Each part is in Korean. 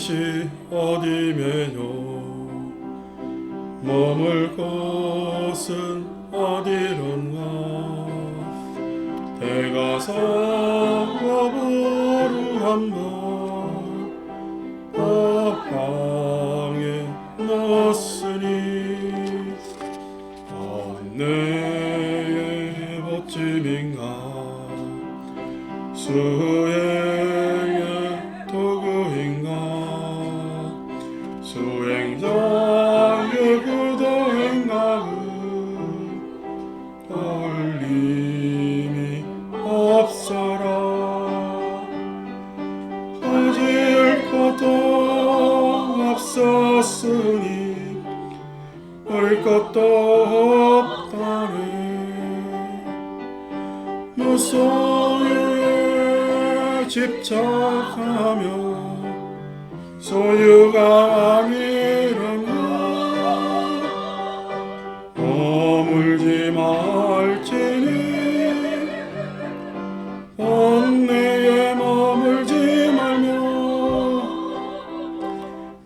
곳이 어디매요 머물 곳은 어디론가 대가서 거부를 한번 앞방에 넣었으니 언내의 멋짐인가 수행의 도구인가 수행자의 구도인가 걸림이 없어라 가질 것도 없었으니 버릴 것도 없다네 무소유에 집착하며 소유가 아니라면 머물지 말지니 언내에 머물지 말며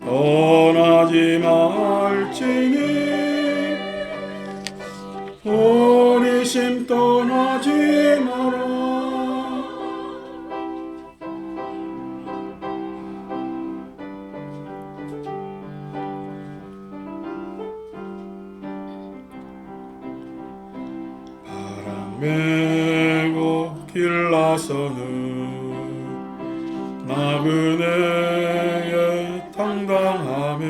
떠나지 말지니 호리심 떠나지 마라 바람 메고 길나서는 나그네의 당당함에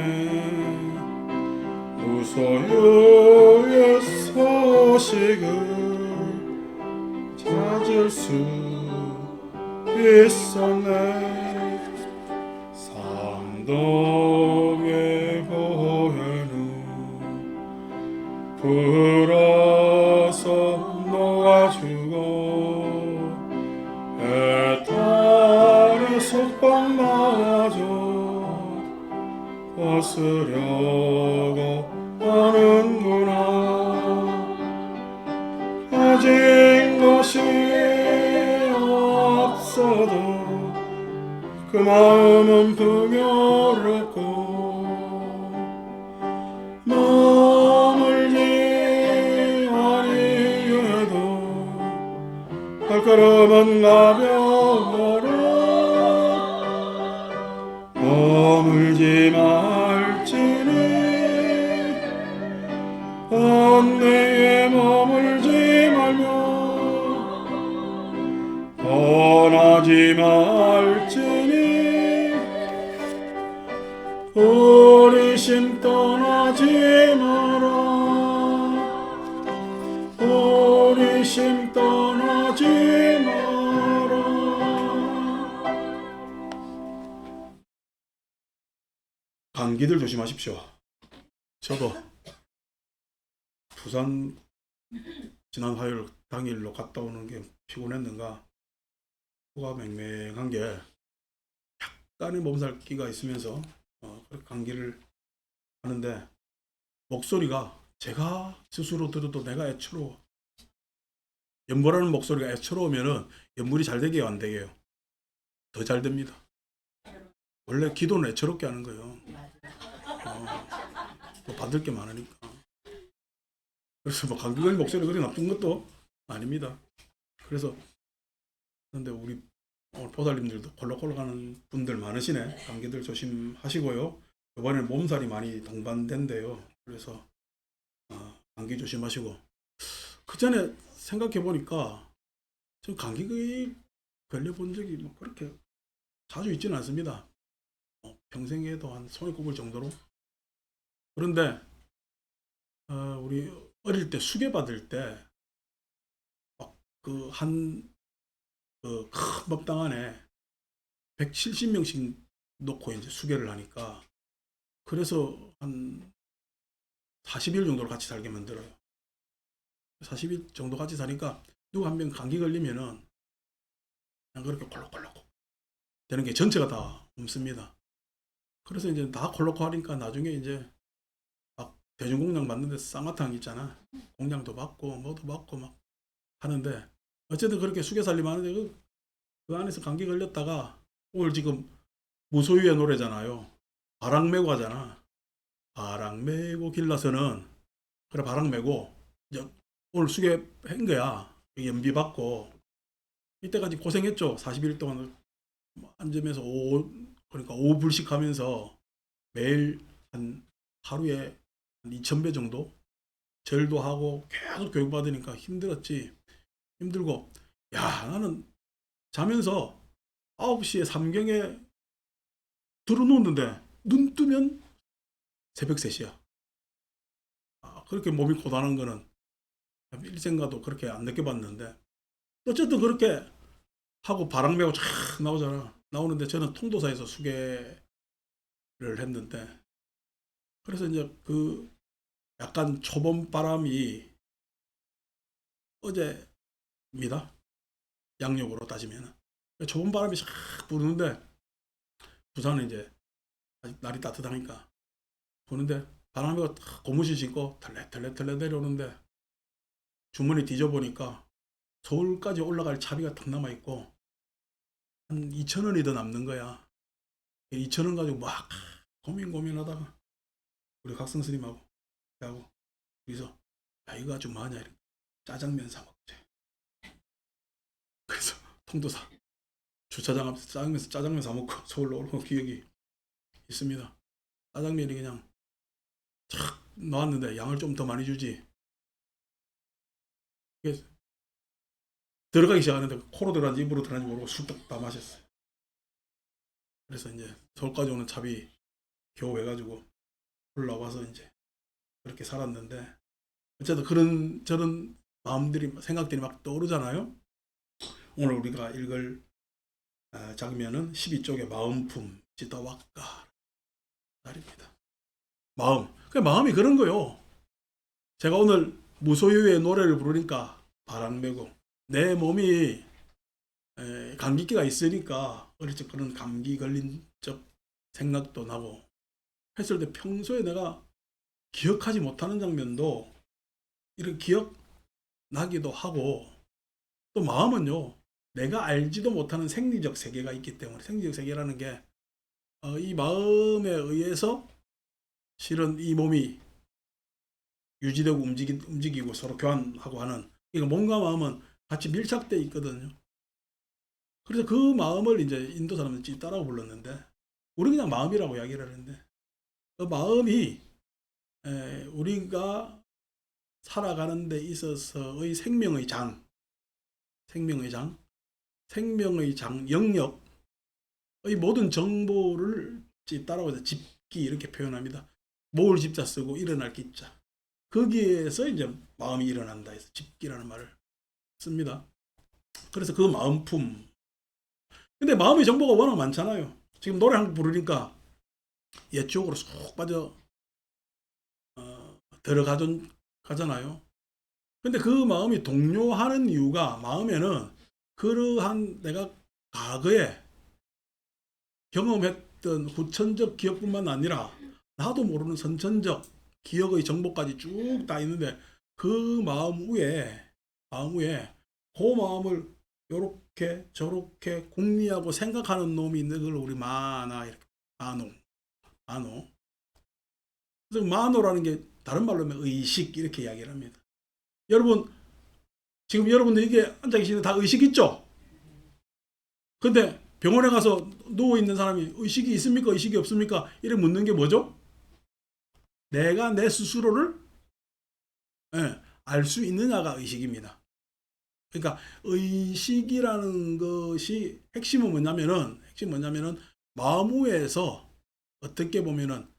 무소유의 소식을 찾을 수 있었네 삼동의 고해는 불어서 녹아주고 해탈의 속박마저 벗으려고 하는구나 가진 것이 없어도 그 마음은 풍요롭고 머물지 아니해도 발걸음은 가벼워라 머물지 말지니 언내에 머물지 말며 떠나지 말지니 호리심 떠나지 마라 호리심 떠나지 마라 감기들 조심하십시오. 저도 부산 지난 화요일 당일로 갔다 오는 게 피곤했는가 코가 맹맹한 게 약간의 몸살기가 있으면서 그렇게 감기를 하는데 목소리가 제가 스스로 들어도 내가 애처로워 연보라는 목소리가 애처로우면은 연물이 잘 되게요 안 되게요? 더 잘 됩니다. 원래 기도는 애처롭게 하는 거예요. 또 받을 게 많으니까. 그래서 뭐 감기 걸린 목소리 그리 나쁜 것도 아닙니다. 그래서 근데 우리 오늘 보살님들도 콜록콜록 하는 분들 많으시네. 감기들 조심하시고요. 이번에 몸살이 많이 동반된대요. 그래서 감기 조심하시고 그 전에 생각해 보니까 저 감기 걸려본 적이 뭐 그렇게 자주 있지는 않습니다. 평생에도 한 손에 꼽을 정도로. 그런데 우리 어릴 때 수계 받을 때 그 한 그 큰 법당 안에 170명씩 놓고 이제 수계를 하니까 그래서 한 40일 정도를 같이 살게 만들어요. 40일 정도 같이 사니까 누구 한 명 감기 걸리면은 그냥 그렇게 콜록콜록 되는 게 전체가 다 없습니다. 그래서 이제 다 콜록콜 하니까 나중에 이제 막 대중공양 받는데 쌍화탕 있잖아. 공양도 받고 뭐도 받고 막 하는데 어쨌든 그렇게 수계살림 하는데 그 안에서 감기 걸렸다가 오늘 지금 무소유의 노래잖아요. 바람 메고 하잖아. 바람 메고 길나서는 그래 바람 메고 이제 오늘 수계한 거야. 연비 받고 이때까지 고생했죠. 40일 동안 앉으면서 그러니까 5불씩 하면서 매일 한 하루에 한 2,000배 정도 절도 하고 계속 교육받으니까 힘들었지. 힘들고 야 나는 자면서 9시에 삼경에 들어놓는데 눈 뜨면 새벽 3시야. 그렇게 몸이 고단한 거는 일생가도 그렇게 안 느껴봤는데 어쨌든 그렇게 하고 바람 메고 쫙 나오잖아. 나오는데 저는 통도사에서 수계를 했는데 그래서 이제 그 약간 초봄 바람이 어제입니다. 양력으로 따지면 초봄 바람이 싹 부는데 부산은 이제 아직 날이 따뜻하니까 부는데 바람이 고무신 신고 털레털레 내려오는데 주머니 뒤져보니까 서울까지 올라갈 차비가 탁 남아있고 한 2,000원이 더 남는 거야. 2,000원 가지고 막 고민하다가 우리 각성 스님하고 하고 여기서 야 이거 아주 뭐하냐 이렇게 짜장면 사 먹지. 그래서 통도사 주차장 앞에서 짜장면 사 먹고 서울로 올라온 기억이 있습니다. 짜장면이 그냥 착 나왔는데 양을 좀 더 많이 주지. 들어가기 시작하는데 코로 들어간지 입으로 들어간지 모르고 술떡 다 마셨어요. 그래서 이제 서울까지 오는 차비 겨우 해가지고 올라와서 이제 그렇게 살았는데 어쨌든 그런 저런 마음들이 생각들이 막 떠오르잖아요. 오늘 우리가 읽을 장면은 12쪽의 마음품 지다와까 날입니다. 마음. 그 마음이 그런 거요. 제가 오늘 무소유의 노래를 부르니까 바람 메고 내 몸이 감기기가 있으니까 어릴 적 그런 감기 걸린 적 생각도 나고 했을 때 평소에 내가 기억하지 못하는 장면도 이런 기억 나기도 하고 또 마음은요 내가 알지도 못하는 생리적 세계가 있기 때문에 생리적 세계라는 게 이 마음에 의해서 실은 이 몸이 유지되고 움직이고 서로 교환하고 하는 그러니까 몸과 마음은 같이 밀착되어 있거든요. 그래서 그 마음을 이제 인도 사람들이 찌따라고 불렀는데 우리 그냥 마음이라고 이야기를 하는데 그 마음이 우리가 살아가는 데 있어서의 생명의 장, 영역의 모든 정보를 따라고 해서 집기 이렇게 표현합니다. 모을 집자 쓰고 일어날 기자. 거기에서 이제 마음이 일어난다 해서 집기라는 말을 씁니다. 그래서 그 마음품. 근데 마음의 정보가 워낙 많잖아요. 지금 노래 한 곡 부르니까 옛 쪽으로 쏙 빠져 들어가잖아요. 근데 그 마음이 동요하는 이유가 마음에는 그러한 내가 과거에 경험했던 후천적 기억뿐만 아니라 나도 모르는 선천적 기억의 정보까지 쭉 다 있는데 그 마음 위에 그 마음을 요렇게 저렇게 궁리하고 생각하는 놈이 있는 걸 우리 이렇게 마노. 그래서 마노라는 게 다른 말로 하면 의식 이렇게 이야기를 합니다. 여러분 지금 여러분들 이게 앉아 계시는 다 의식 있죠? 근데 병원에 가서 누워있는 사람이 의식이 있습니까? 의식이 없습니까? 이렇게 묻는 게 뭐죠? 내가 내 스스로를 알 수 있느냐가 의식입니다. 그러니까 의식이라는 것이 핵심은 뭐냐면은 마음에서 어떻게 보면은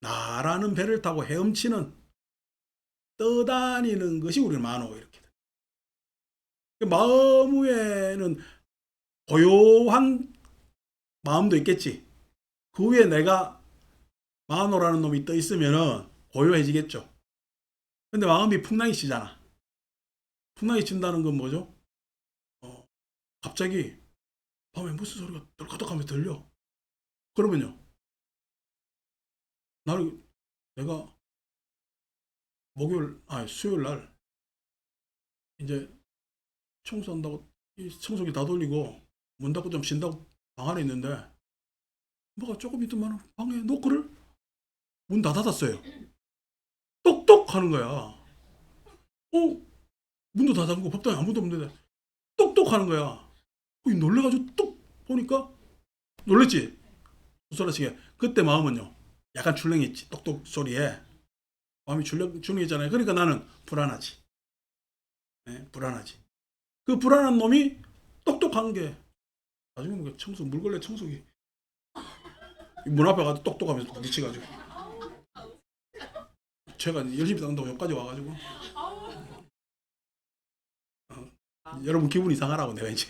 나라는 배를 타고 헤엄치는 떠다니는 것이 우리 마노 이렇게. 마음에는 고요한 마음도 있겠지. 그 위에 내가 마노라는 놈이 떠 있으면은 고요해지겠죠. 근데 마음이 풍랑이 치잖아. 풍랑이 친다는 건 뭐죠? 갑자기 밤에 무슨 소리가 덜커덕하면서 들려. 그러면요. 나를 내가 수요일 날 이제 청소한다고 이 청소기 다 돌리고 문 닫고 좀 쉰다고 방 안에 있는데 뭐가 조금 있더만 방에 노크를 문 다 닫았어요. 똑똑 하는 거야. 문도 다 잠그고 법당에 아무도 없는데 똑똑 하는 거야. 놀래가지고 뚝 보니까 놀랬지. 소라시게 그때 마음은요 약간 출렁했지. 똑똑 소리에 마음이 출렁했잖아요. 그러니까 나는 불안하지. 네, 불안하지. 그 불안한 놈이 똑똑한 게 나중에 뭐 물걸레 청소기 문 앞에 가서 똑똑하면서 부딪혀가지고 제가 열심히 닦는다고 여기까지 와가지고 여러분 기분 이상하라고 내가 이제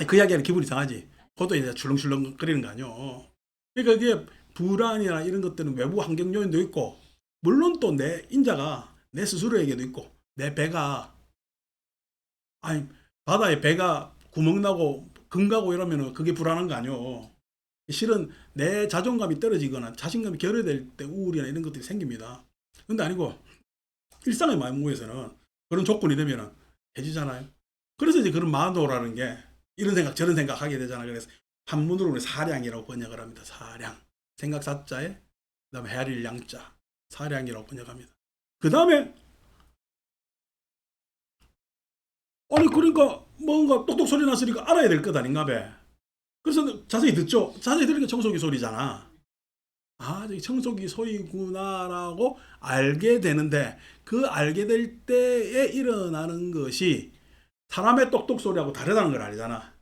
그 이야기하는 기분 이상하지. 그것도 이제 출렁출렁 거리는 거 아니요. 그러니까 이게 불안이나 이런 것들은 외부 환경 요인도 있고 물론 또 내 인자가 내 스스로에게도 있고 내 배가 아니 바다에 배가 구멍 나고 금가고 이러면은 그게 불안한 거 아니요. 실은 내 자존감이 떨어지거나 자신감이 결여될 때 우울이나 이런 것들이 생깁니다. 근데 아니고 일상의 마음고에서는 그런 조건이 되면은 해지잖아요. 그래서 이제 그런 마노라는 게 이런 생각 저런 생각 하게 되잖아요. 그래서 한문으로 우리 사량이라고 번역을 합니다. 사량. 생각 사자에 그다음에 헤아릴 양자 사량이라고 번역합니다. 그 다음에 아니 그러니까 뭔가 똑똑 소리 났으니까 알아야 될 것 아닌가 봐. 그래서 자세히 듣죠. 자세히 들으니까 청소기 소리잖아. 아, 저기 청소기 소리구나라고 알게 되는데 그 알게 될 때에 일어나는 것이 사람의 똑똑 소리하고 다르다는 걸 알잖아.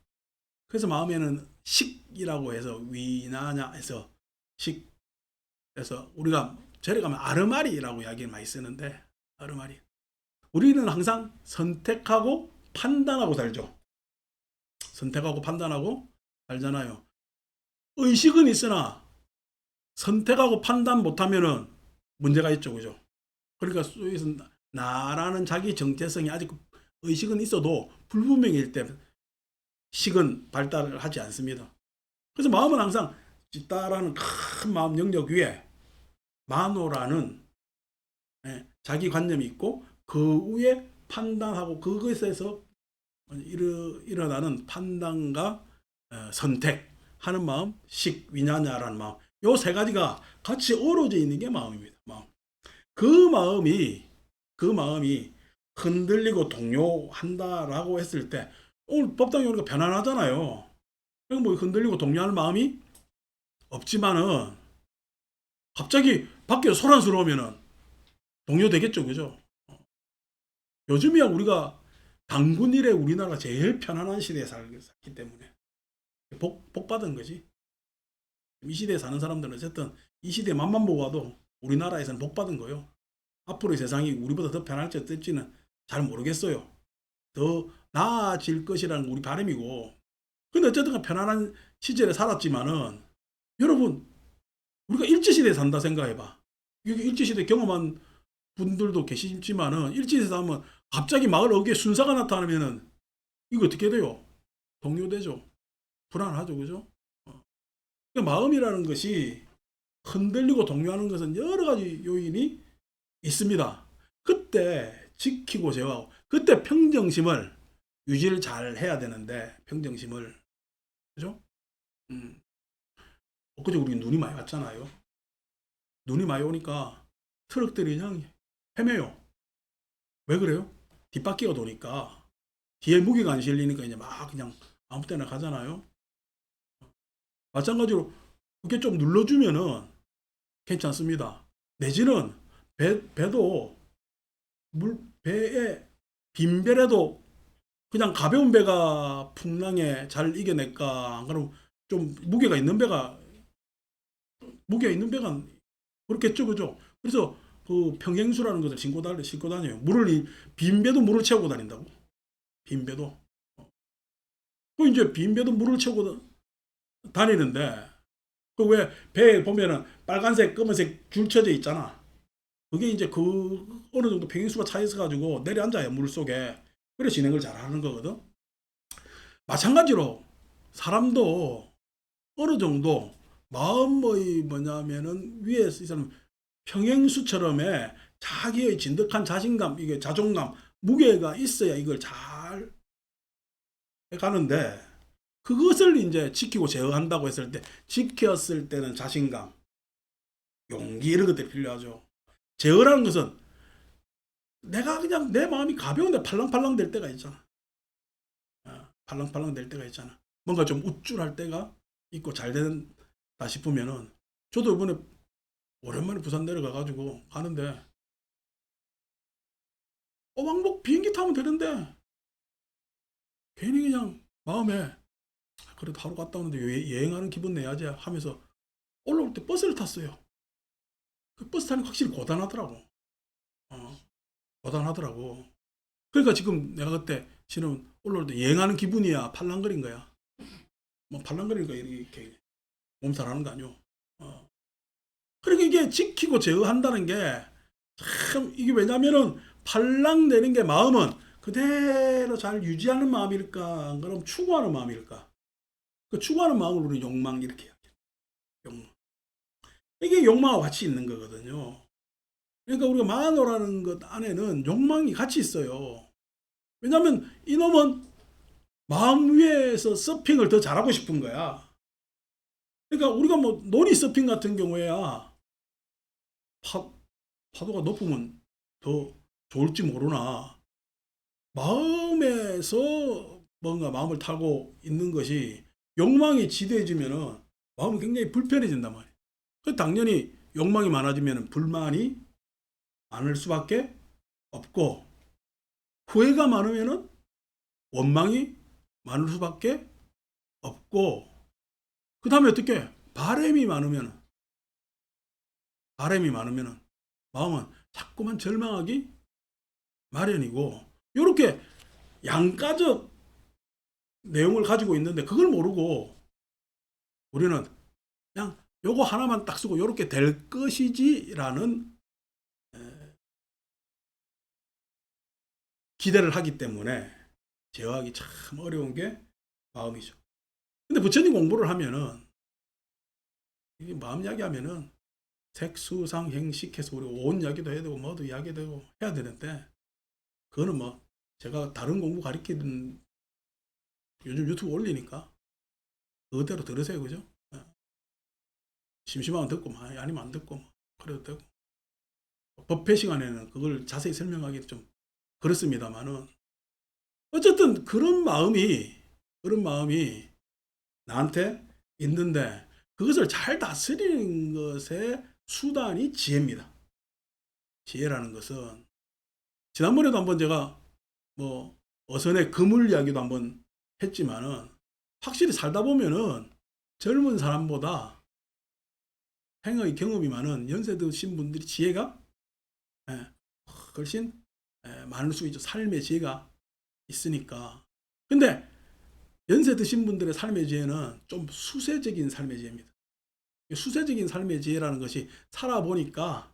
그래서 마음에는 식이라고 해서 위나냐 해서 식 그래서 우리가 절에 가면 아르마리라고 이야기를 많이 쓰는데 아르마리 우리는 항상 선택하고 판단하고 살죠. 선택하고 판단하고 살잖아요. 의식은 있으나 선택하고 판단 못하면은 문제가 있죠, 그죠? 그러니까 소위에서 나라는 자기 정체성이 아직 의식은 있어도 불분명일 때 식은 발달을 하지 않습니다. 그래서 마음은 항상 짓다라는 큰 마음 영역 위에 마노라는 자기 관념이 있고 그 위에 판단하고 그것에서 일어나는 판단과 선택하는 마음, 식, 위냐냐라는 마음 요 세 가지가 같이 어우러져 있는 게 마음입니다. 마음. 그 마음이 흔들리고 동요한다라고 했을 때 오늘 법당에 오니까 편안하잖아요. 뭐 흔들리고 동요할 마음이 없지만은 갑자기 밖에 소란스러우면은 동요되겠죠, 그죠? 요즘이야 우리가 단군 이래 우리나라가 제일 편안한 시대에 살기 때문에 복 받은 거지. 이 시대에 사는 사람들은 어쨌든 이 시대에 맛만 보고 와도 우리나라에서는 복 받은 거요. 앞으로의 세상이 우리보다 더 편할지 어떨지는 잘 모르겠어요. 더 나아질 것이라는 우리 바람이고. 근데 어쨌든 편안한 시절에 살았지만은 여러분 우리가 일제시대에 산다 생각해봐. 여기 일제시대 경험한 분들도 계시지만은 일제시대 사면 갑자기 마을 어귀에 순사가 나타나면은 이거 어떻게 돼요? 동요되죠. 불안하죠, 그죠? 그러니까 마음이라는 것이 흔들리고 동요하는 것은 여러 가지 요인이 있습니다. 그때 지키고 제어하고 그때 평정심을 유지를 잘 해야 되는데 평정심을 그죠? 엊그제 우리 눈이 많이 왔잖아요. 눈이 많이 오니까 트럭들이 그냥 헤매요. 왜 그래요? 뒷바퀴가 도니까 뒤에 무게가 안 실리니까 이제 막 그냥 아무 때나 가잖아요. 마찬가지로 그렇게 좀 눌러주면은 괜찮습니다. 내지는 배도 배에 빈배라도 그냥 가벼운 배가 풍랑에 잘 이겨낼까? 그럼 좀 무게가 있는 배가 그렇겠죠, 그죠? 그래서 그 평행수라는 것을 신고 다녀요. 빈배도 물을 채우고 다닌다고. 빈배도. 그 이제 빈배도 물을 채우고 다니는데 그 왜 배에 보면은 빨간색, 검은색 줄 쳐져 있잖아. 그게 이제 그 어느 정도 평행수가 차 있어 가지고 내려앉아요 물 속에. 그래 진행을 잘 하는 거거든. 마찬가지로 사람도 어느 정도 마음의 뭐냐면은 위에 있는 평행수처럼의 자기의 진득한 자신감, 이게 자존감, 무게가 있어야 이걸 잘 해가는데 그것을 이제 지키고 제어한다고 했을 때, 지켰을 때는 자신감, 용기 이런 것들이 필요하죠. 제어라는 것은 내가 그냥 내 마음이 가벼운데 팔랑팔랑 될 때가 있잖아. 팔랑팔랑 될 때가 있잖아. 뭔가 좀 우쭐할 때가 있고 잘 된다 싶으면은, 저도 이번에 오랜만에 부산 내려가가지고 가는데 왕복 비행기 타면 되는데 괜히 그냥 마음에 그래도 하루 갔다 오는데 여행하는 기분 내야지 하면서 올라올 때 버스를 탔어요. 그 버스 타는 게 확실히 고단하더라고. 고단하더라고. 그러니까 지금 내가 그때 지금 올라올 때 여행하는 기분이야, 팔랑거린 거야. 뭐 팔랑거리니까 이렇게 몸살하는 거 아니오. 그러니까 이게 지키고 제어한다는 게 참, 이게 왜냐면은 팔랑내는 게 마음은 그대로 잘 유지하는 마음일까, 그럼 추구하는 마음일까? 그 추구하는 마음을 우리 욕망 이렇게 해요. 욕망. 이게 욕망과 같이 있는 거거든요. 그러니까 우리가 마노라는 것 안에는 욕망이 같이 있어요. 왜냐하면 이놈은 마음 위에서 서핑을 더 잘하고 싶은 거야. 그러니까 우리가 뭐 놀이 서핑 같은 경우에야 파도가 높으면 더 좋을지 모르나 마음에서 뭔가 마음을 타고 있는 것이 욕망이 지대해지면은 마음이 굉장히 불편해진단 말이에요. 당연히 욕망이 많아지면 불만이 많을 수밖에 없고, 후회가 많으면은 원망이 많을 수밖에 없고, 그 다음에 어떻게 바람이 많으면은 마음은 자꾸만 절망하기 마련이고, 이렇게 양가적 내용을 가지고 있는데 그걸 모르고 우리는 그냥 요거 하나만 딱 쓰고 요렇게 될 것이지라는 기대를 하기 때문에 제어하기 참 어려운 게 마음이죠. 근데 부처님 공부를 하면은 이게 마음 이야기하면은 색수상 행식해서 우리 온 이야기도 해야 되고 뭐도 이야기되고 해야 되는데, 그거는 뭐 제가 다른 공부 가르치는 요즘 유튜브 올리니까 그대로 들으세요. 그죠? 심심하면 듣고 아니면 안 듣고 그래도 되고, 법회 시간에는 그걸 자세히 설명하기 좀 그렇습니다만은, 어쨌든 그런 마음이 나한테 있는데 그것을 잘 다스리는 것의 수단이 지혜입니다. 지혜라는 것은 지난번에도 한번 제가 뭐 어선의 그물 이야기도 한번 했지만은, 확실히 살다 보면은 젊은 사람보다 행의 경험이 많은 연세 드신 분들이 지혜가 훨씬 많을 수 있죠. 삶의 지혜가 있으니까. 근데 연세 드신 분들의 삶의 지혜는 좀 수세적인 삶의 지혜입니다. 수세적인 삶의 지혜라는 것이 살아보니까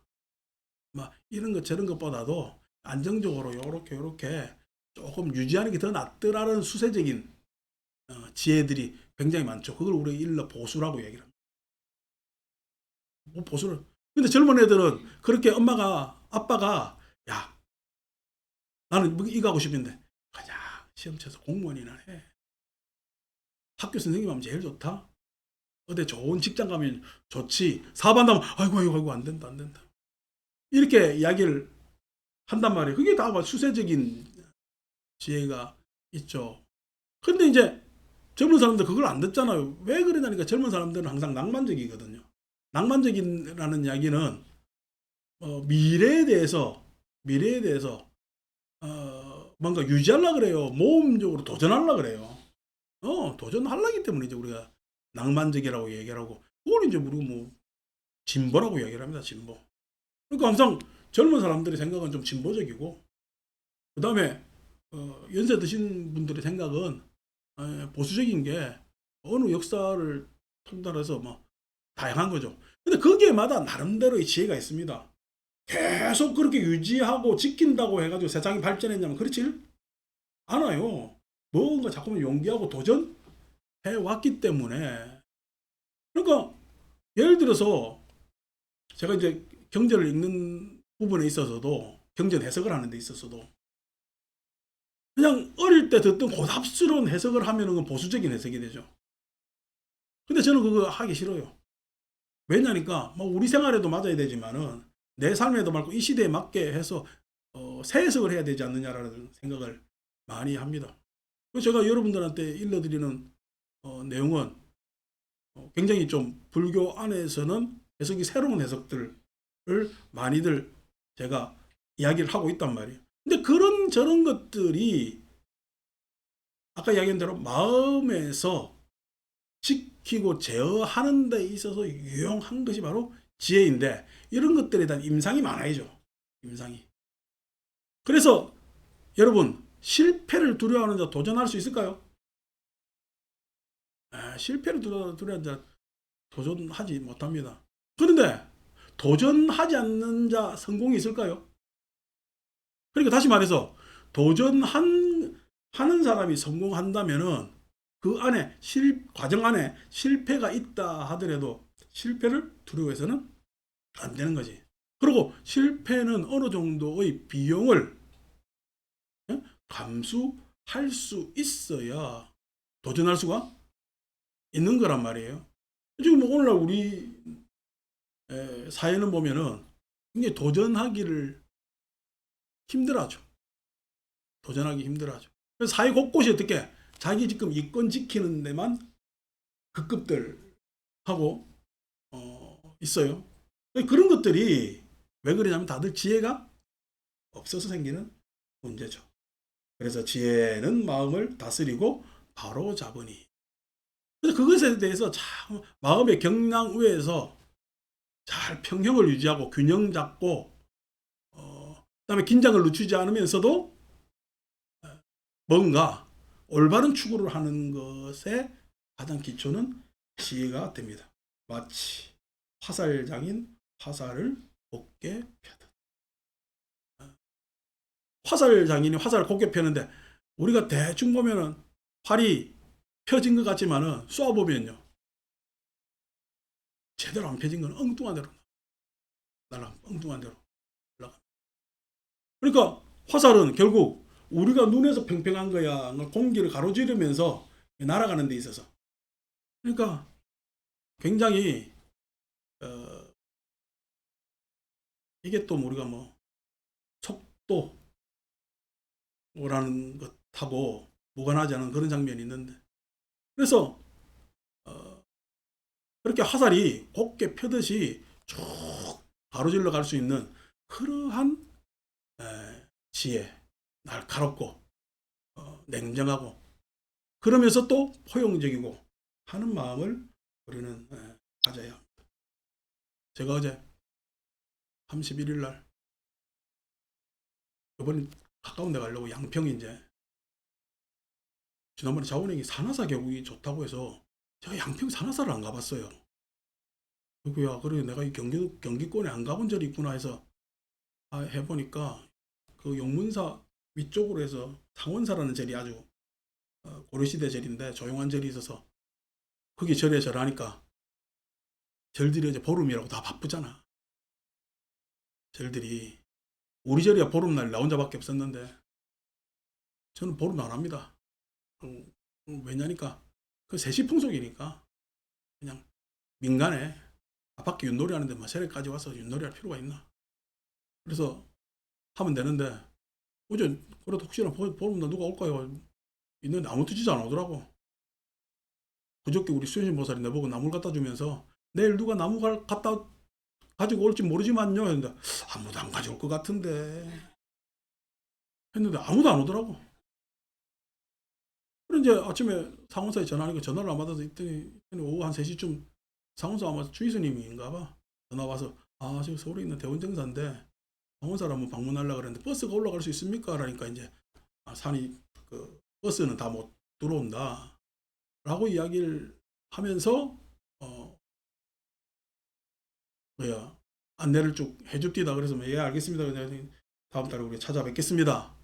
막 이런 것 저런 것보다도 안정적으로 요렇게 조금 유지하는 게 더 낫더라는 수세적인 지혜들이 굉장히 많죠. 그걸 우리가 일러 보수라고 얘기를 합니다. 뭐 보수를. 근데 젊은 애들은 그렇게 아빠가 야, 나는 이거 하고 싶은데 가자, 시험 쳐서 공무원이나 해. 학교 선생님 하면 제일 좋다. 어디 좋은 직장 가면 좋지. 사업한다면 아이고 안 된다. 이렇게 이야기를 한단 말이에요. 그게 다 수세적인 지혜가 있죠. 근데 이제 젊은 사람들 그걸 안 듣잖아요. 왜 그러냐니까 젊은 사람들은 항상 낭만적이거든요. 낭만적이라는 이야기는 미래에 대해서 뭔가 유지하려 그래요. 모험적으로 도전하려 그래요. 도전하려기 때문에 이제 우리가 낭만적이라고 얘기를 하고, 그걸 이제 우리가 뭐 진보라고 얘기를 합니다. 진보. 그러니까 항상 젊은 사람들의 생각은 좀 진보적이고, 그 다음에 연세 드신 분들의 생각은 보수적인 게 어느 역사를 통달해서 뭐 다양한 거죠. 근데 거기에마다 나름대로의 지혜가 있습니다. 계속 그렇게 유지하고 지킨다고 해가지고 세상이 발전했냐면 그렇지 않아요. 뭔가 자꾸만 용기하고 도전해 왔기 때문에. 그러니까 예를 들어서 제가 이제 경제를 읽는 부분에 있어서도, 경제 해석을 하는 데 있어서도 그냥 어릴 때 듣던 고답스러운 해석을 하면은 그건 보수적인 해석이 되죠. 근데 저는 그거 하기 싫어요. 왜냐니까 뭐 우리 생활에도 맞아야 되지만은 내 삶에도 말고 이 시대에 맞게 해서 새 해석을 해야 되지 않느냐라는 생각을 많이 합니다. 그래서 제가 여러분들한테 일러드리는 내용은 굉장히 좀 불교 안에서는 해석이 새로운 해석들을 많이들 제가 이야기를 하고 있단 말이에요. 근데 그런 저런 것들이 아까 이야기한 대로 마음에서 지키고 제어하는 데 있어서 유용한 것이 바로 지혜인데 이런 것들에 대한 임상이 많아야죠. 임상이. 그래서 여러분 실패를 두려워하는 자 도전할 수 있을까요? 실패를 두려워하는 자 도전하지 못합니다. 그런데 도전하지 않는 자 성공이 있을까요? 그러니까 다시 말해서 도전하는 사람이 성공한다면은 그 안에 과정 안에 실패가 있다 하더라도 실패를 두려워해서는 안 되는 거지. 그리고 실패는 어느 정도의 비용을 감수할 수 있어야 도전할 수가 있는 거란 말이에요. 지금 오늘날 우리 사회는 보면은 굉장히 도전하기를 힘들어하죠. 도전하기 힘들어하죠. 그래서 사회 곳곳이 어떻게 자기 지금 이권 지키는 데만 급급들 하고 있어요. 그런 것들이 왜 그러냐면 다들 지혜가 없어서 생기는 문제죠. 그래서 지혜는 마음을 다스리고 바로 잡으니. 그래서 그것에 대해서 참 마음의 경랑위에서 잘 평형을 유지하고 균형 잡고 그다음에 긴장을 늦추지 않으면서도 뭔가 올바른 추구를 하는 것의 가장 기초는 지혜가 됩니다. 마치 화살장인 화살을 곱게 펴듯. 화살장인이 화살을 곱게 펴는데 우리가 대충 보면은 활이 펴진 것 같지만은 쏘아보면요. 제대로 안 펴진 건 엉뚱한 대로 날아, 엉뚱한 대로 올라가. 그러니까 화살은 결국 우리가 눈에서 평평한 거야. 공기를 가로지르면서 날아가는 데 있어서. 그러니까 굉장히 이게 또 우리가 뭐 속도라는 것하고 무관하지 않은 그런 장면이 있는데 그래서 그렇게 화살이 곱게 펴듯이 쭉 가로질러 갈 수 있는 그러한 지혜, 날카롭고 냉정하고 그러면서 또 포용적이고 하는 마음을 우리는 가져야 합니다. 제가 어제 31일 날 이번 가까운 데 가려고 양평이 이제 지난번에 자원행이 산화사 계곡이 좋다고 해서 제가 양평 산화사를 안 가봤어요. 그야 그래 내가 이 경기권에 안 가본 절이 있구나 해서 해보니까 그 용문사 위쪽으로 해서 상원사라는 절이 아주 고려시대 절인데 조용한 절이 있어서 거기 절에 절하니까 절들이 이제 보름이라고 다 바쁘잖아. 절들이 우리 절이야 보름날 나 혼자밖에 없었는데 저는 보름 안 합니다. 왜냐니까 그 세시풍속이니까 그냥 민간에 앞바퀴 윷놀이 하는데 뭐 세례까지 와서 윷놀이 할 필요가 있나. 그래서 하면 되는데 어제 그래도 혹시나 보름날 누가 올까요? 있는데 아무 뜻이지 안 오더라고. 그저께 우리 수현신 보살이 내보고 나무를 갖다 주면서 내일 누가 나무 갖다 가지고 올지 모르지만요 했는데 아무도 안 가져올 것 같은데 했는데 아무도 안 오더라고. 그래 이제 아침에 상원사에 전화하니까 전화를 안 받아서 있더니 오후 한 3시쯤 상원사 아마 주의스님인가 봐 전화 와서 지금 서울에 있는 대원정사인데 상원사를 한번 방문하려고 그랬는데 버스가 올라갈 수 있습니까? 라니까 이제 산이 그 버스는 다 못 들어온다 라고 이야기를 하면서 안내를 쭉 해줍디다. 그래서 예 알겠습니다. 그냥 다음 달에 우리 찾아뵙겠습니다.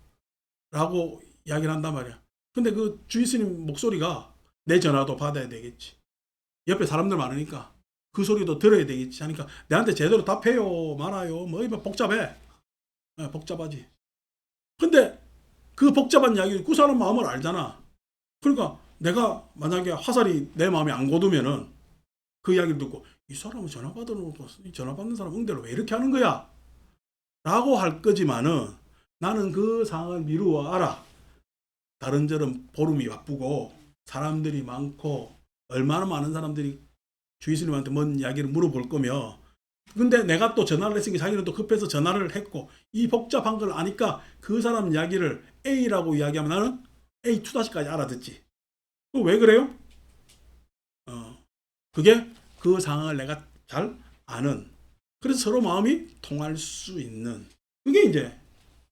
라고 이야기를 한단 말이야. 근데 그 주의스님 목소리가 내 전화도 받아야 되겠지. 옆에 사람들 많으니까 그 소리도 들어야 되겠지 하니까 내한테 제대로 답해요 말아요 뭐 이거 복잡해. 복잡하지. 근데 그 복잡한 이야기, 그 사람 마음을 알잖아. 그러니까 내가 만약에 화살이 내 마음에 안 고두면은 그 이야기를 듣고 이 사람은 전화 받아놓고 전화 받는 사람 응대를 왜 이렇게 하는 거야? 라고 할 거지만은 나는 그 상황을 미루어 알아. 다른 절은 보름이 바쁘고 사람들이 많고 얼마나 많은 사람들이 주의스님한테 뭔 이야기를 물어볼 거며, 근데 내가 또 전화를 했으니까 자기는 또 급해서 전화를 했고 이 복잡한 걸 아니까 그 사람 이야기를 A라고 이야기하면 나는 A2-까지 알아듣지. 왜 그래요? 그게 그 상황을 내가 잘 아는, 그래서 서로 마음이 통할 수 있는, 그게 이제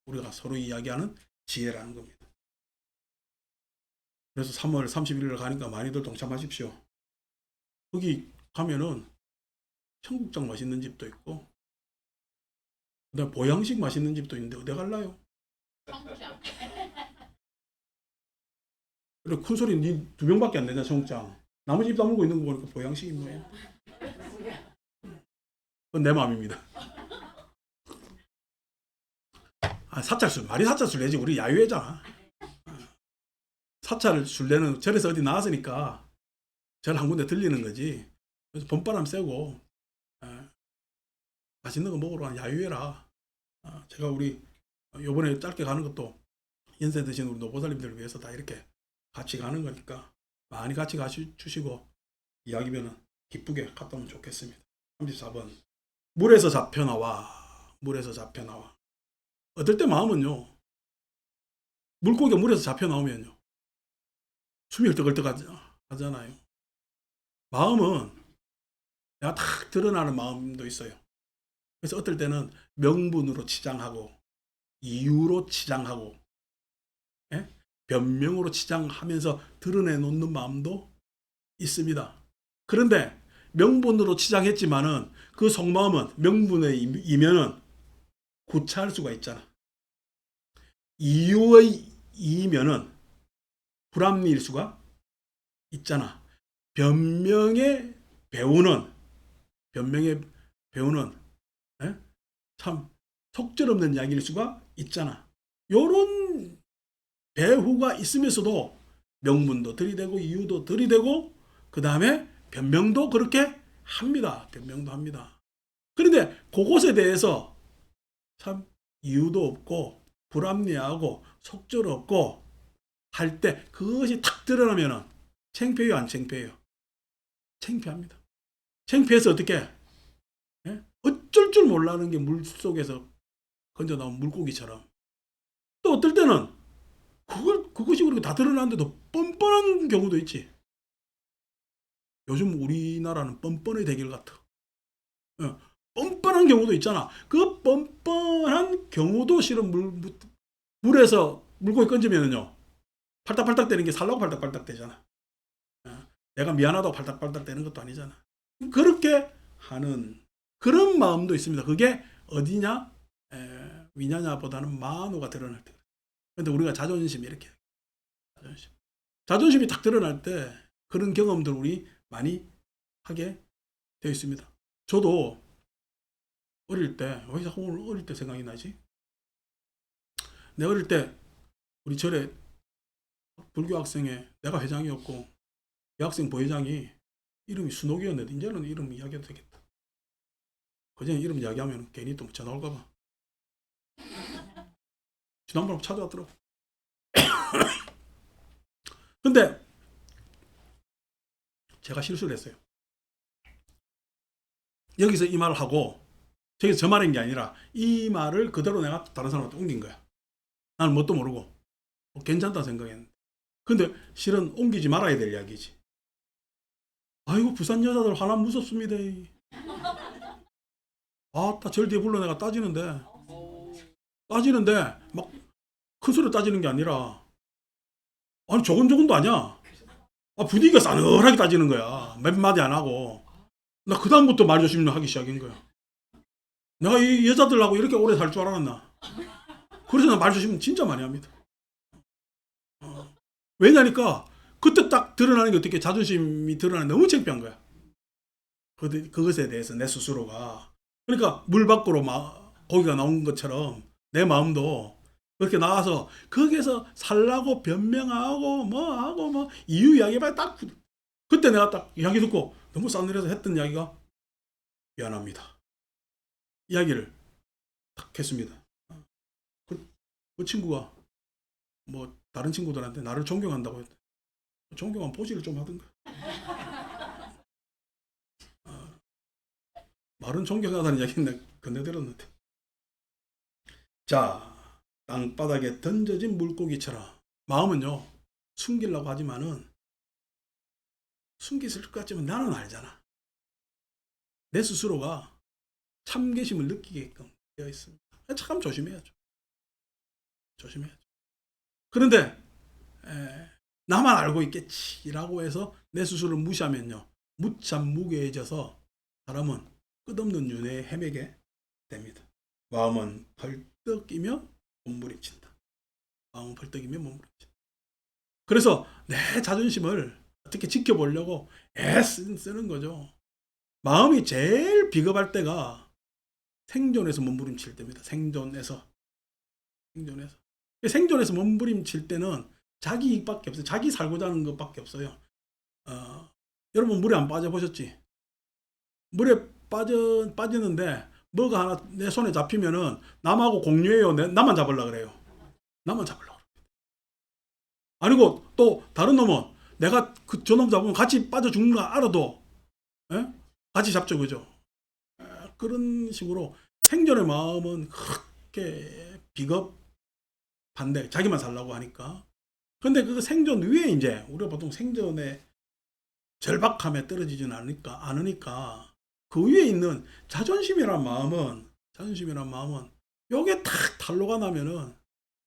우리가 서로 이야기하는 지혜라는 겁니다. 그래서 3월 31일 가니까 많이들 동참하십시오. 거기 가면은 청국장 맛있는 집도 있고 그다음 보양식 맛있는 집도 있는데 어디 갈라요? 청국장. 그래 큰 소리 니 2명밖에 안 되냐 청국장. 나머지 입 다물고 있는 거 보니까 보양식이 뭐예요? 그건 내 마음입니다. 사찰술, 말이 사찰술 내지 우리 야유회잖아. 사찰술 내는 절에서 어디 나왔으니까 절 한 군데 들리는 거지. 그래서 봄바람 쐬고 맛있는 거 먹으러 가는 야유회라. 제가 우리 요번에 짧게 가는 것도 연세 드신 우리 노보살님들을 위해서 다 이렇게 같이 가는 거니까 많이 같이 가주시고 이야기면은 기쁘게 갔다 오면 좋겠습니다. 34번. 물에서 잡혀 나와. 물에서 잡혀 나와. 어떨 때 마음은요, 물고기가 물에서 잡혀 나오면요 숨이 헐떡헐떡 하잖아요. 마음은 내가 탁 드러나는 마음도 있어요. 그래서 어떨 때는 명분으로 치장하고 이유로 치장하고 변명으로 치장하면서 드러내놓는 마음도 있습니다. 그런데 명분으로 치장했지만은 그 속마음은 명분에 이면은 구차할 수가 있잖아. 이유의 이면은 불합리일 수가 있잖아. 변명의 배우는 참 속절없는 이야기일 수가 있잖아. 요런 배후가 있으면서도 명분도 들이대고 이유도 들이대고 그 다음에 변명도 그렇게 합니다. 변명도 합니다. 그런데 그것에 대해서 참 이유도 없고 불합리하고 속절없고 할 때 그것이 탁 드러나면은 창피해요, 안 창피해요? 창피합니다. 창피해서 어떻게? 어쩔 줄 몰라는 게 물속에서 건져 나온 물고기처럼. 또 어떨 때는 그것이 그렇게 다 드러나는데도 뻔뻔한 경우도 있지. 요즘 우리나라는 뻔뻔의 대결 같아. 뻔뻔한 경우도 있잖아. 그 뻔뻔한 경우도 실은 물에서 물고기 건지면은요, 팔딱팔딱 되는 게 살라고 팔딱팔딱 되잖아. 내가 미안하다고 팔딱팔딱 되는 것도 아니잖아. 그렇게 하는 그런 마음도 있습니다. 그게 어디냐? 위냐냐보다는 만호가 드러날 때. 그런데 우리가 자존심이 이렇게 자존심이 딱 드러날 때 그런 경험들 우리 많이 하게 되어 있습니다. 저도 어릴 때, 왜 자꾸 오늘 어릴 때 생각이 나지? 내 어릴 때 우리 절에 불교 학생회 내가 회장이었고 여학생 부회장이 이름이 순옥이었는데 이제는 이름 이야기해도 되겠다. 그전에 이름 이야기하면 괜히 또 전화 올까봐 지난번에 찾아왔더라고. 근데 제가 실수를 했어요. 여기서 이 말을 하고 저기서 저 말인 게 아니라 이 말을 그대로 내가 다른 사람한테 옮긴 거야. 나는 뭣도 모르고 괜찮다 생각했는데, 근데 실은 옮기지 말아야 될 이야기지. 아이고 부산 여자들 하나 무섭습니다. 아따 절 뒤에 불러 내가 따지는데 막 큰 소리로 따지는 게 아니라 아니 조근조근도 아니야. 분위기가 싸늘하게 따지는 거야. 몇 마디 안 하고. 나 그 다음부터 말 조심을 하기 시작한 거야. 내가 이 여자들하고 이렇게 오래 살 줄 알았나. 그래서 나 말 조심 진짜 많이 합니다. 왜냐니까 그때 딱 드러나는 게 어떻게 자존심이 드러나는 너무 창피한 거야. 그것에 대해서 내 스스로가. 그러니까 물 밖으로 고기가 나온 것처럼 내 마음도 그렇게 나와서 거기에서 살라고 변명하고 뭐하고 뭐 이유 이야기해봐야 딱 그때 내가 딱 이야기 듣고 너무 싸늘해서 했던 이야기가 미안합니다. 이야기를 딱 했습니다. 그 친구가 뭐 다른 친구들한테 나를 존경한다고 했대. 존경한 포즈를 좀 하든가. 말은 존경하다는 이야기는 건네들었는데. 자, 땅바닥에 던져진 물고기처럼 마음은요 숨기려고 하지만은 숨기 있을 것 같지만 나는 알잖아. 내 스스로가 참계심을 느끼게끔 되어 있습니다. 참 조심해야죠. 조심해야죠. 그런데 나만 알고 있겠지라고 해서 내 스스로를 무시하면요 무참 무게해져서 사람은 끝없는 윤회에 헤매게 됩니다. 마음은 벌떡이며 몸부림친다. 마음은 벌떡이며 몸부림친다. 그래서 내 자존심을 어떻게 지켜보려고 애쓰는 거죠. 마음이 제일 비겁할 때가 생존에서 몸부림칠 때입니다. 생존에서 몸부림칠 때는 자기 이익밖에 없어요. 자기 살고자 하는 것밖에 없어요. 여러분 물에 안 빠져보셨지? 물에 빠졌는데 뭐가 하나 내 손에 잡히면은 남하고 공유해요. 나만 잡으려고 그래요. 나만 잡으려고. 아니고 또 다른 놈은 내가 저놈 잡으면 같이 빠져 죽는 거 알아도 같이 잡죠. 그죠? 그런 식으로 생존의 마음은 그렇게 비겁한데 자기만 살라고 하니까. 근데 그 생존 위에 이제 우리가 보통 생존의 절박함에 떨어지지는 않으니까 그 위에 있는 자존심이란 마음은 요게 탁 탄로가 나면은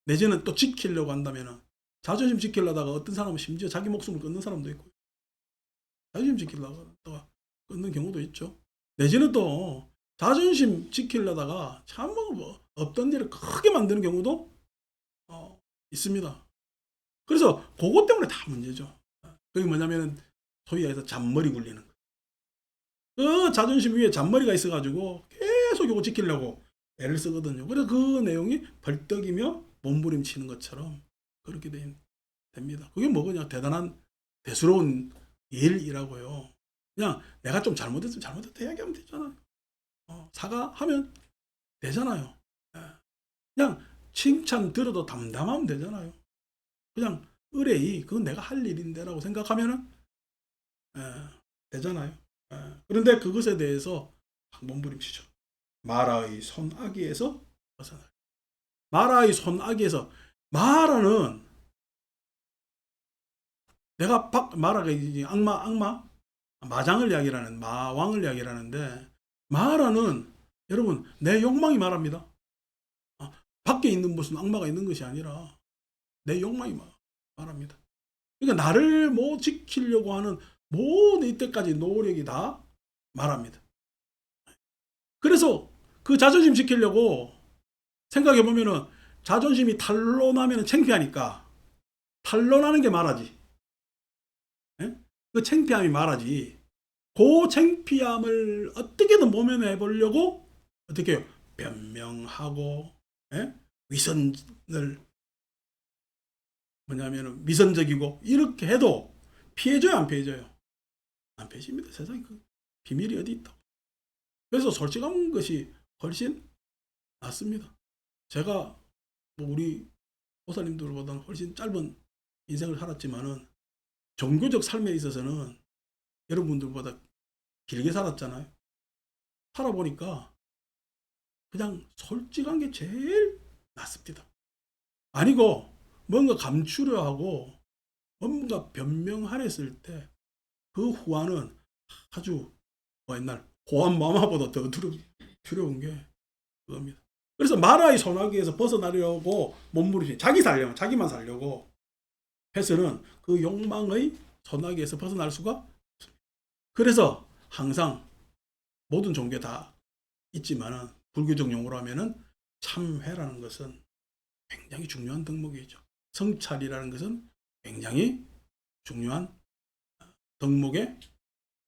내지는 또 지키려고 한다면은 자존심 지키려다가 어떤 사람은 심지어 자기 목숨을 끊는 사람도 있고 자존심 지키려다가 끊는 경우도 있죠. 내지는 또 자존심 지키려다가 참 뭐 없던 일을 크게 만드는 경우도 있습니다. 그래서 그것 때문에 다 문제죠. 그게 뭐냐면은 소위 해서 잔머리 굴리는 거. 그 자존심 위에 잔머리가 있어가지고 계속 이거 지키려고 애를 쓰거든요. 그래서 그 내용이 벌떡이며 몸부림치는 것처럼 그렇게 됩니다. 그게 뭐 그냥 대단한 대수로운 일이라고요. 그냥 내가 좀 잘못했으면 잘못했다 이야기하면 되잖아요. 사과하면 되잖아요. 그냥 칭찬 들어도 담담하면 되잖아요. 그냥 의뢰이 그건 내가 할 일인데라고 생각하면은 되잖아요. 그런데 그것에 대해서 몸부림치죠. 마라의 손아귀에서 벗어나. 마라의 손아귀에서 마라는 내가 마라가 악마 마장을 이야기하는 마왕을 이야기하는데 마라는 여러분 내 욕망이 말합니다. 밖에 있는 무슨 악마가 있는 것이 아니라 내 욕망이 말합니다. 그러니까 나를 뭐 지키려고 하는 모든 이때까지 노력이 다 말합니다. 그래서 그 자존심 지키려고 생각해 보면은 자존심이 탄로나면 창피하니까 탄로나는 게 말하지. 그 창피함이 말하지. 그 창피함을 어떻게든 모면해 보려고 어떻게 해요? 변명하고 위선을 뭐냐면 위선적이고 이렇게 해도 피해줘요, 안 피해줘요? 안 피해집니다. 세상에 그 비밀이 어디 있다. 그래서 솔직한 것이 훨씬 낫습니다. 제가 뭐 우리 보살님들보다는 훨씬 짧은 인생을 살았지만은 종교적 삶에 있어서는 여러분들보다 길게 살았잖아요. 살아보니까 그냥 솔직한 게 제일 낫습니다. 아니고 뭔가 감추려 하고 뭔가 변명하려 했을 때 그 후환은 아주 뭐 옛날 호환 마마보다 더 두려운 게 그겁니다. 그래서 마라의 소나기에서 벗어나려고 몸부림치 자기만 살려고 해서는 그 욕망의 소나기에서 벗어날 수가 없습니다. 그래서 항상 모든 종교에 다 있지만은 불교적 용어로 하면은 참회라는 것은 굉장히 중요한 덕목이죠. 성찰이라는 것은 굉장히 중요한 덕목에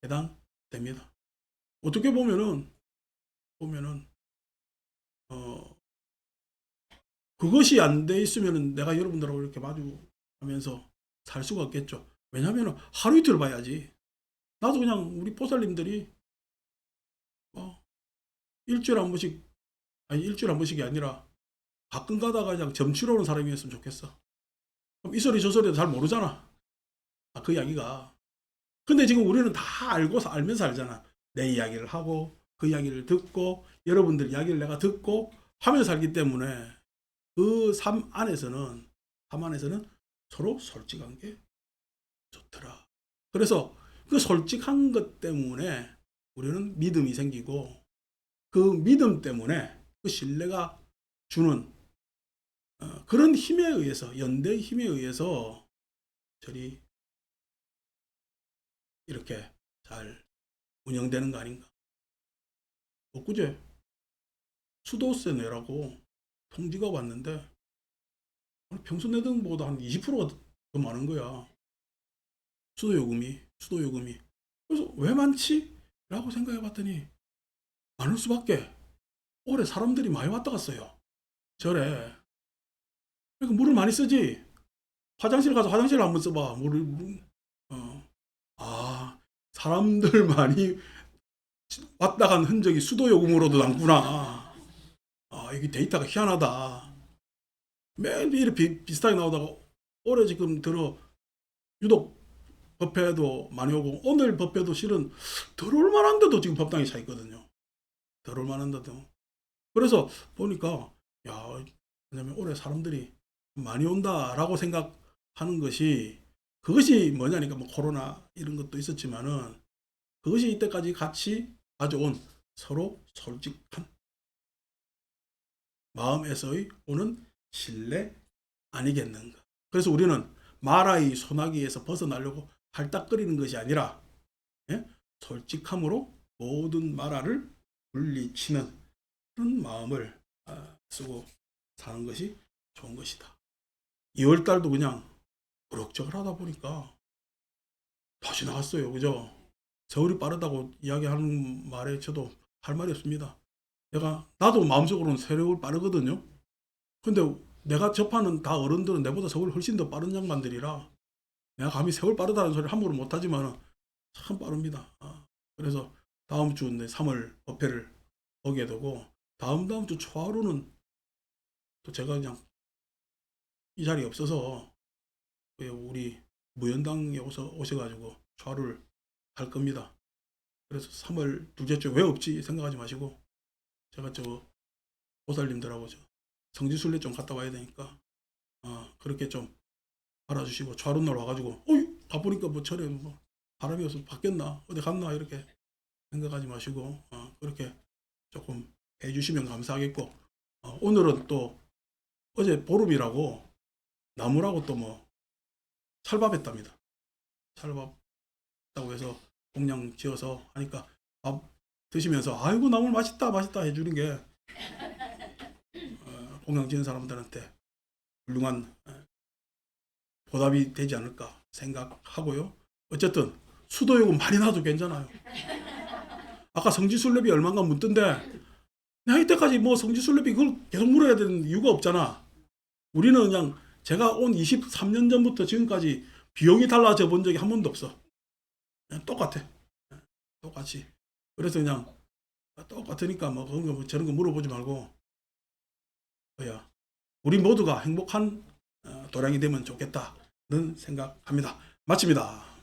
해당됩니다. 어떻게 보면은 그것이 안 돼 있으면 내가 여러분들하고 이렇게 마주하면서 살 수가 없겠죠. 왜냐하면 하루 이틀 봐야지. 나도 그냥 우리 보살님들이 일주일에 한 번씩, 아니 일주일에 한 번씩이 아니라 가끔 가다가 그냥 점치러 오는 사람이었으면 좋겠어. 그럼 이 소리 저 소리도 잘 모르잖아. 그 이야기가. 근데 지금 우리는 다 알면서 살잖아. 내 이야기를 하고 그 이야기를 듣고 여러분들 이야기를 내가 듣고 하면서 살기 때문에 그 삶 안에서는 서로 솔직한 게 좋더라. 그래서 그 솔직한 것 때문에 우리는 믿음이 생기고 그 믿음 때문에 그 신뢰가 주는 그런 힘에 의해서, 연대의 힘에 의해서 절이 이렇게 잘 운영되는 거 아닌가. 엊그제 수도세 내라고 통지가 왔는데 평소 내던 것보다 한 20%가 더 많은 거야. 수도요금이. 그래서 왜 많지? 라고 생각해 봤더니 많을 수밖에. 올해 사람들이 많이 왔다 갔어요. 절에. 그러니까 물을 많이 쓰지. 화장실 가서 화장실 한번 써봐. 사람들 많이 왔다 간 흔적이 수도요금으로도 남구나. 이게 데이터가 희한하다. 매일 이렇게 비슷하게 나오다가 올해 지금 들어 유독 법회도 많이 오고 오늘 법회도 실은 들어올 만한데도 지금 법당이 차 있거든요. 들어올 만한데도. 그래서 보니까 왜냐면 올해 사람들이 많이 온다라고 생각하는 것이 그것이 뭐냐니까 뭐 코로나 이런 것도 있었지만은 그것이 이때까지 같이 가져온 서로 솔직한 마음에서의 오는 신뢰 아니겠는가. 그래서 우리는 마라의 소나기에서 벗어나려고 할딱거리는 것이 아니라 솔직함으로 모든 마라를 물리치는 그런 마음을 쓰고 사는 것이 좋은 것이다. 2월달도 그냥 그럭저럭 하다 보니까 다시 나갔어요. 그죠? 세월이 빠르다고 이야기하는 말에 저도 할 말이 없습니다. 나도 마음속으로는 세월 빠르거든요. 근데 내가 접하는 다 어른들은 내보다 세월이 훨씬 더 빠른 양반들이라 내가 감히 세월 빠르다는 소리를 함부로 못하지만 참 빠릅니다. 그래서 다음 주 3월 법회를 보게 되고 다음 주 초하루는 또 제가 그냥 이 자리에 없어서 우리 무연당에 오셔가지고 초하루를 할 겁니다. 그래서 3월 둘째 주 왜 없지 생각하지 마시고 제가 보살님들하고 성지순례 좀 갔다 와야 되니까 그렇게 좀 알아주시고 초하루날 와가지고 가보니까 뭐 절에 뭐 바람이 없어 바뀌었나 어디 갔나 이렇게 생각하지 마시고 그렇게 조금 해주시면 감사하겠고 오늘은 또 어제 보름이라고 나무라고 또 뭐 찰밥했답니다. 찰밥다고 해서 공양 지어서 하니까 밥 드시면서 아이고 나물 맛있다 해주는 게 공양 지은 사람들한테 훌륭한 보답이 되지 않을까 생각하고요. 어쨌든 수도요금 많이 나도 괜찮아요. 아까 성지순례비 얼마인가 묻던데 내가 이때까지 뭐 성지순례비 그걸 계속 물어야 되는 이유가 없잖아. 우리는 그냥 제가 온 23년 전부터 지금까지 비용이 달라져 본 적이 한 번도 없어. 그냥 똑같아. 똑같이. 그래서 그냥 똑같으니까 뭐 그런 거 저런 거 물어보지 말고 우리 모두가 행복한 도량이 되면 좋겠다는 생각합니다. 마칩니다.